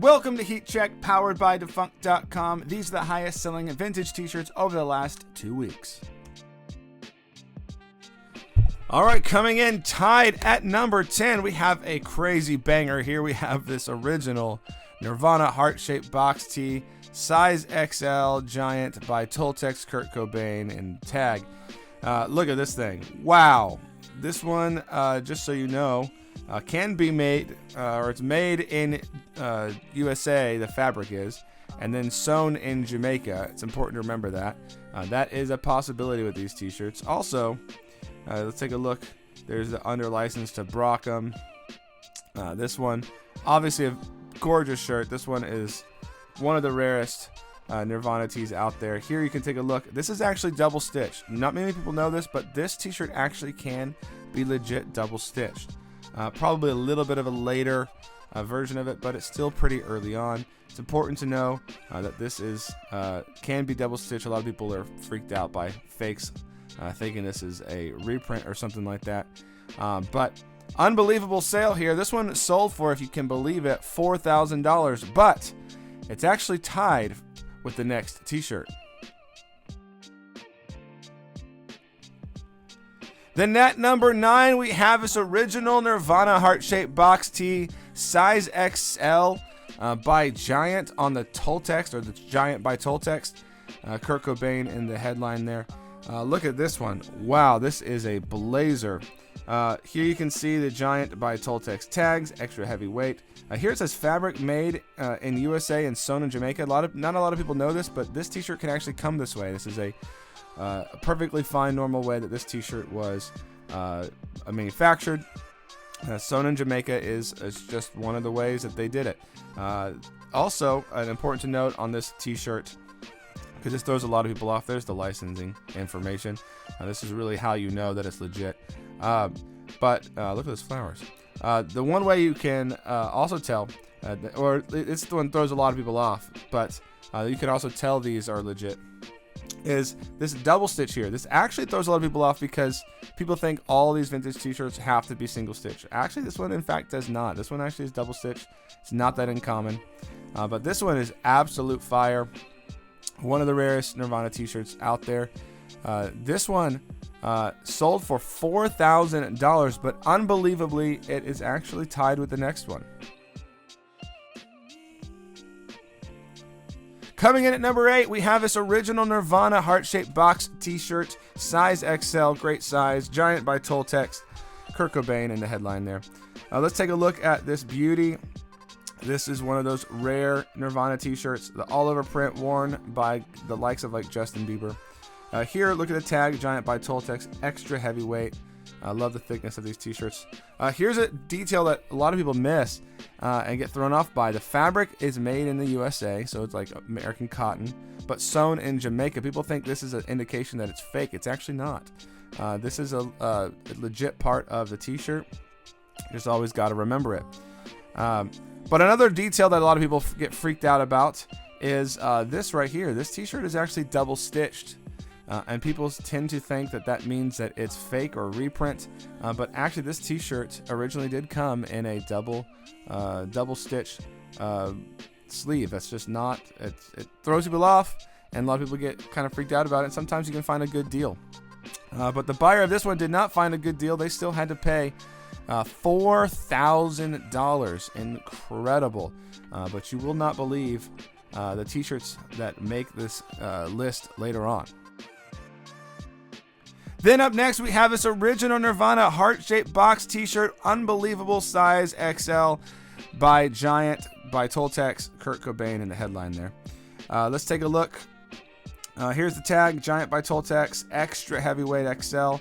Welcome to Heat Check, powered by Defunct.com. These are the highest selling vintage t-shirts over the last 2 weeks. All right, coming in tied at number 10, we have a crazy banger here. We have this original Nirvana heart-shaped box tee, size XL, giant by Toltecs, Kurt Cobain, and tag. Look at this thing. Wow. This one, just so you know, can be made, or it's made in USA, the fabric is, and then sewn in Jamaica. It's important to remember that. That is a possibility with these t-shirts. Also, let's take a look. There's the under license to Brockham. This one, obviously a gorgeous shirt. This one is one of the rarest Nirvana tees out there. Here you can take a look. This is actually double stitched. Not many people know this, but this t-shirt actually can be legit double stitched. Probably a little bit of a later version of it, but it's still pretty early on. It's important to know that this is can be double stitched. A lot of people are freaked out by fakes, thinking this is a reprint or something like that. But unbelievable sale here. This one sold for, if you can believe it, $4,000, but it's actually tied with the next t-shirt. Then at number 9, we have this original Nirvana heart-shaped box tee, size XL, by Giant on the Toltecs, or the Giant by Toltecs. Kurt Cobain in the headline there. Look at this one. Wow, this is a blazer. Here you can see the Giant by Toltecs tags, extra heavyweight. Here it says fabric made in USA and sewn in Jamaica. Not a lot of people know this, but this t-shirt can actually come this way. This is a perfectly fine, normal way that this t-shirt was manufactured. Sewn in Jamaica is just one of the ways that they did it. Also, important to note on this t-shirt, because this throws a lot of people off, there's the licensing information. This is really how you know that it's legit. But look at those flowers. The one way you can also tell, or it's the one that throws a lot of people off, but you can also tell these are legit, is this double stitch here. This actually throws a lot of people off because people think all these vintage t-shirts have to be single stitch. Actually, this one in fact does not. This one actually is double stitch. It's not that uncommon, but this one is absolute fire. One of the rarest Nirvana t-shirts out there. This one sold for $4,000, but unbelievably, it is actually tied with the next one. Coming in at number 8, we have this original Nirvana heart-shaped box t-shirt, size XL, great size, Giant by Toltecs, Kurt Cobain in the headline there. Let's take a look at this beauty. This is one of those rare Nirvana t-shirts, the all-over print worn by the likes of like Justin Bieber. Here, look at the tag, Giant by Toltecs, extra heavyweight. I love the thickness of these t-shirts. Here's a detail that a lot of people miss and get thrown off by. The fabric is made in the USA, so it's like American cotton, but sewn in Jamaica. People think this is an indication that it's fake. It's actually not. This is a legit part of the t-shirt. Just always got to remember it. But another detail that a lot of people get freaked out about is this right here. This t-shirt is actually double stitched. And people tend to think that that means that it's fake or reprint, but actually this t-shirt originally did come in a double stitch sleeve. That's just not, it throws people off, and a lot of people get kind of freaked out about it. Sometimes you can find a good deal, but the buyer of this one did not find a good deal. They still had to pay $4,000. Incredible. But you will not believe the t-shirts that make this list later on. Then up next, we have this original Nirvana heart-shaped box t-shirt, unbelievable size XL by Giant by Toltecs, Kurt Cobain in the headline there. Let's take a look. Here's the tag, Giant by Toltecs, extra heavyweight XL.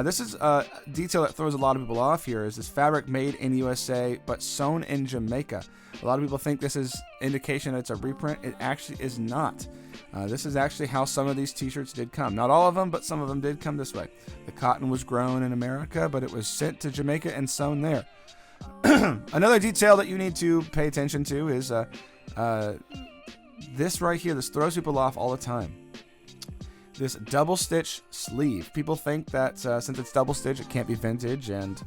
This is a detail that throws a lot of people off here, is this fabric made in USA but sewn in Jamaica. A lot of people think this is indication that it's a reprint. It actually is not. This is actually how some of these t-shirts did come. Not all of them, but some of them did come this way. The cotton was grown in America, but it was sent to Jamaica and sewn there. Another detail that you need to pay attention to is this right here. This throws people off all the time. This double stitch sleeve. People think that since it's double stitch, it can't be vintage, and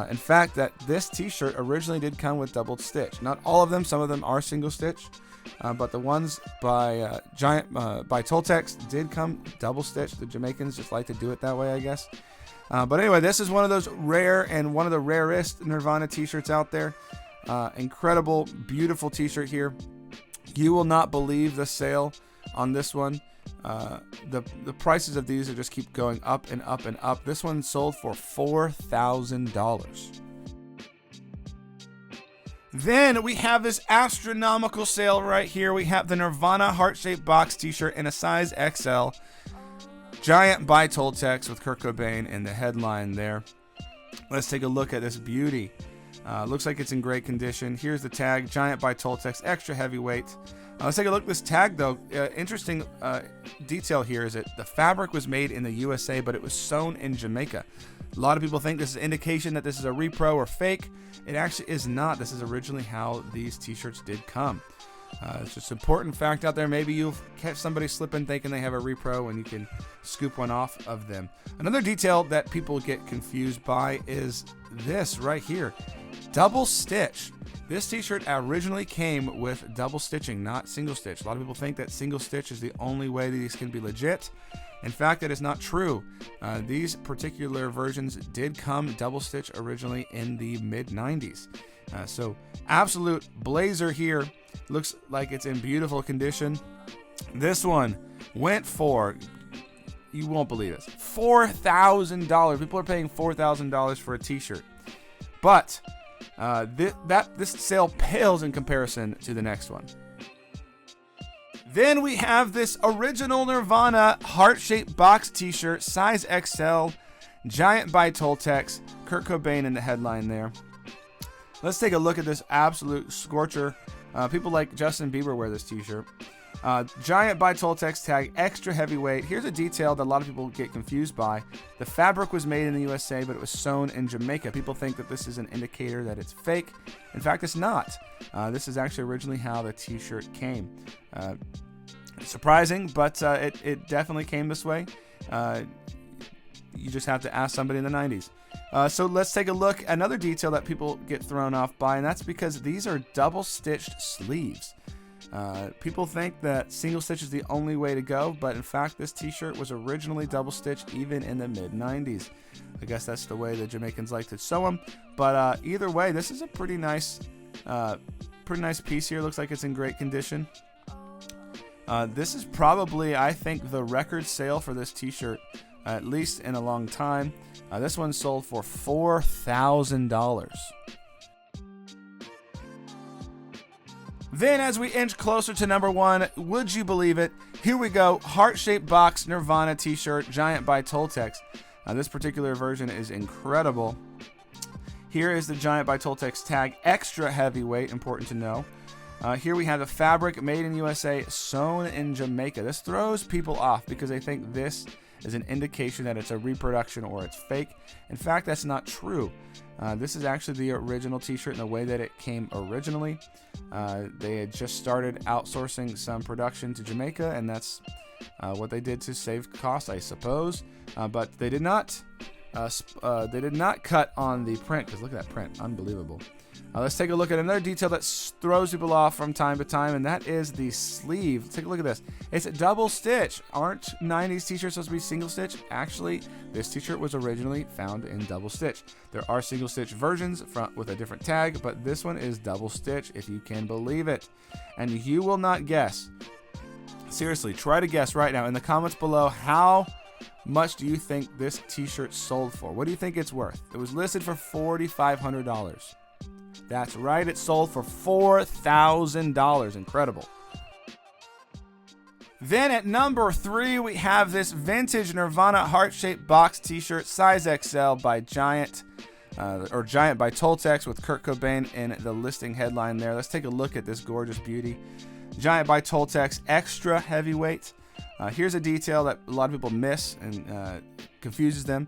In fact, that this t-shirt originally did come with double stitch. Not all of them, some of them are single stitch, but the ones by Giant by Toltecs did come double stitch. The Jamaicans just like to do it that way, I guess. But anyway, this is one of those rare and one of the rarest Nirvana t-shirts out there. Incredible, beautiful t-shirt here. You will not believe the sale on this one. The prices of these are just keep going up and up and up. This one sold for $4,000. Then we have this astronomical sale right here. We have the Nirvana heart-shaped box t-shirt in a size XL. Giant by Toltecs with Kurt Cobain in the headline there. Let's take a look at this beauty. Looks like it's in great condition. Here's the tag, Giant by Toltecs, extra heavyweight. Let's take a look at this tag, though. Interesting detail here is that the fabric was made in the USA, but it was sewn in Jamaica. A lot of people think this is an indication that this is a repro or fake. It actually is not. This is originally how these t-shirts did come. It's just an important fact out there. Maybe you'll catch somebody slipping thinking they have a repro and you can scoop one off of them. Another detail that people get confused by is this right here. Double stitch. This t-shirt originally came with double stitching, not single stitch. A lot of people think that single stitch is the only way that these can be legit. In fact, that is not true. These particular versions did come double stitch originally in the mid-90s. So absolute blazer here. Looks like it's in beautiful condition. This one went for, you won't believe this, $4,000. People are paying $4,000 for a t-shirt. But this sale pales in comparison to the next one. Then we have this original Nirvana heart-shaped box t-shirt, size XL, Giant by Toltecs, Kurt Cobain in the headline there. Let's take a look at this absolute scorcher. People like Justin Bieber wear this t-shirt. Giant by Toltecs tag, extra heavyweight. Here's a detail that a lot of people get confused by. The fabric was made in the USA, but it was sewn in Jamaica. People think that this is an indicator that it's fake. In fact, it's not. This is actually originally how the t-shirt came. Surprising, but it definitely came this way. You just have to ask somebody in the 90s. So let's take a look. Another detail that people get thrown off by, and that's because these are double-stitched sleeves. People think that single stitch is the only way to go, but in fact this t-shirt was originally double stitched even in the mid-90s. I guess that's the way the Jamaicans like to sew them, but either way, this is a pretty nice piece here. Looks like it's in great condition. This is probably, I think, the record sale for this t-shirt, at least in a long time. This one sold for $4,000. Then as we inch closer to number one, would you believe it? Here we go, heart-shaped box Nirvana t-shirt, Giant by Toltecs. This particular version is incredible. Here is the Giant by Toltecs tag, extra heavyweight, important to know. Here we have the fabric made in USA, sewn in Jamaica. This throws people off because they think this is an indication that it's a reproduction or it's fake. In fact, that's not true. This is actually the original t-shirt in the way that it came originally. They had just started outsourcing some production to Jamaica, and that's what they did to save costs, I suppose. But they did not cut on the print, because look at that print, unbelievable. Let's take a look at another detail that throws people off from time to time, and that is the sleeve. Let's take a look at this. It's a double stitch. Aren't 90s t-shirts supposed to be single stitch? Actually, this t-shirt was originally found in double stitch. There are single stitch versions with a different tag, but this one is double stitch, if you can believe it. And you will not guess. Seriously, try to guess right now in the comments below, how much do you think this t-shirt sold for? What do you think it's worth? It was listed for $4,500. That's right, it sold for $4,000. Incredible. Then at number 3, we have this vintage Nirvana heart-shaped box t-shirt, size XL by Giant by Toltecs with Kurt Cobain in the listing headline there. Let's take a look at this gorgeous beauty. Giant by Toltecs, extra heavyweight. Here's a detail that a lot of people miss and confuses them.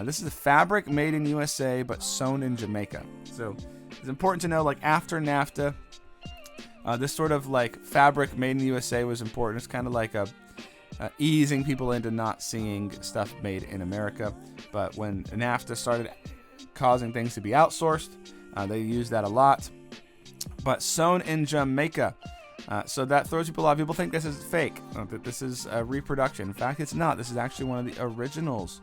This is a fabric made in USA but sewn in Jamaica. So it's important to know, like after NAFTA, this sort of like fabric made in the USA was important. It's kind of like easing people into not seeing stuff made in America. But when NAFTA started causing things to be outsourced. They use that a lot. But sewn in Jamaica. So that throws people off. People think this is fake, that this is a reproduction. In fact, it's not. This is actually one of the originals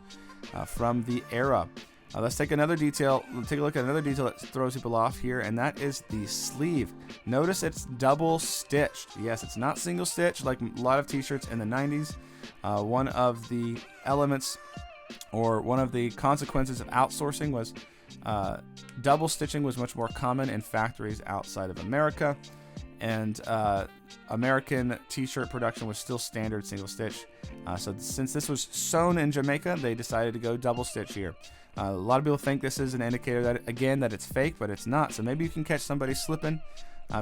from the era. Let's take another detail. Let's take a look at another detail that throws people off here, and that is the sleeve. Notice it's double stitched. Yes, it's not single stitch like a lot of t-shirts in the 90s. One of the elements or one of the consequences of outsourcing was double stitching was much more common in factories outside of America, and American t-shirt production was still standard single stitch. So since this was sewn in Jamaica, they decided to go double stitch here. A lot of people think this is an indicator that, again, that it's fake, but it's not. So maybe you can catch somebody slipping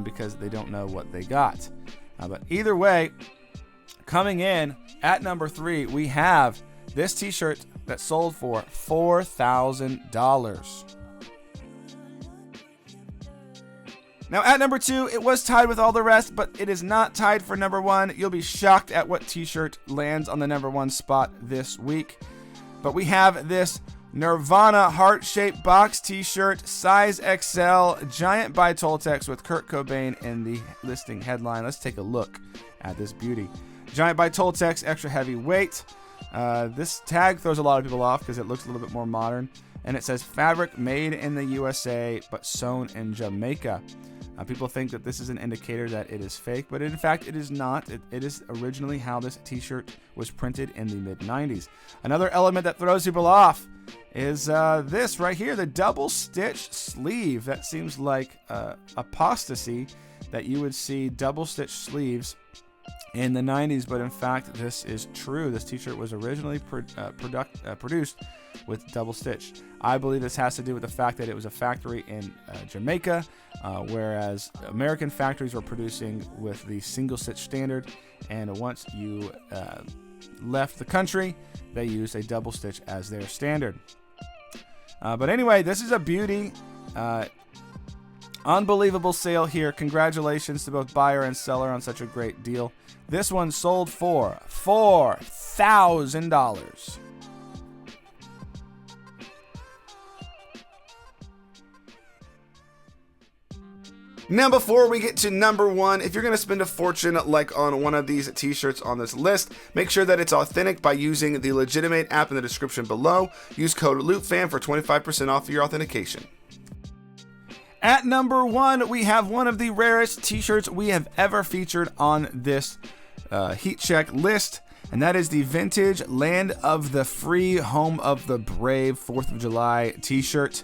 because they don't know what they got. But either way, coming in at number 3, we have this t-shirt that sold for $4,000. Now at number 2, it was tied with all the rest, but it is not tied for number 1. You'll be shocked at what t-shirt lands on the number 1 spot this week. But we have this Nirvana heart-shaped box t-shirt, size XL, giant by Toltecs with Kurt Cobain in the listing headline. Let's take a look at this beauty. Giant by Toltecs, extra heavy weight. This tag throws a lot of people off because it looks a little bit more modern. And it says fabric made in the USA but sewn in Jamaica. People think that this is an indicator that it is fake, but in fact it is not. It is originally how this t-shirt was printed in the mid-90s. Another element that throws people off is this right here, the double stitch sleeve. That seems like apostasy that you would see double stitch sleeves in the 90s, but in fact this is true. This t-shirt was originally produced with double stitch. I believe this has to do with the fact that it was a factory in Jamaica, whereas American factories were producing with the single stitch standard, and once you left the country, they used a double stitch as their standard. But anyway, this is a beauty. Unbelievable sale here. Congratulations to both buyer and seller on such a great deal. This one sold for $4,000. Now, before we get to number 1, if you're going to spend a fortune like on one of these t-shirts on this list, make sure that it's authentic by using the legitimate app in the description below. Use code LoopFam for 25% off your authentication. At number 1, we have one of the rarest t-shirts we have ever featured on this Heat Check list, and that is the vintage Land of the Free, Home of the Brave 4th of July t-shirt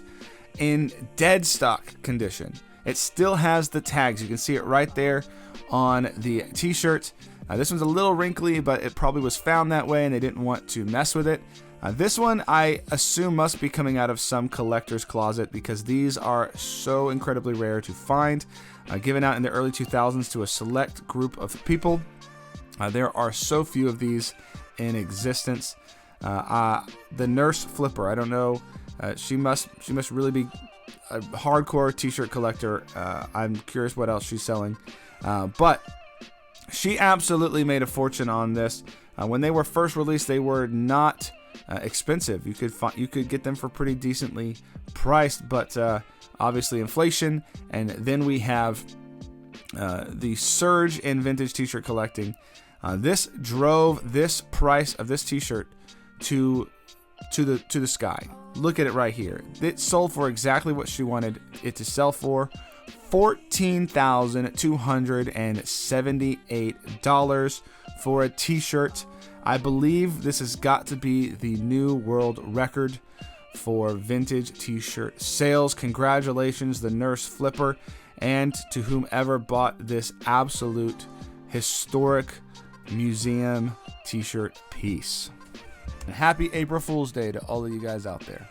in dead stock condition. It still has the tags. You can see it right there on the t-shirt. This one's a little wrinkly, but it probably was found that way and they didn't want to mess with it. This one, I assume, must be coming out of some collector's closet because these are so incredibly rare to find. Given out in the early 2000s to a select group of people. There are so few of these in existence. The Nurse Flipper, I don't know. She must really be a hardcore t-shirt collector. I'm curious what else she's selling. But she absolutely made a fortune on this. When they were first released, they were not expensive. You could get them for pretty decently priced, but obviously inflation, and then we have the surge in vintage t-shirt collecting. This drove this price of this t-shirt to the sky. Look at it right here. It sold for exactly what she wanted it to sell for, $14,278 for a t-shirt. I believe this has got to be the new world record for vintage t-shirt sales. Congratulations, the Nurse Flipper, and to whomever bought this absolute historic museum t-shirt piece. And happy April Fool's Day to all of you guys out there.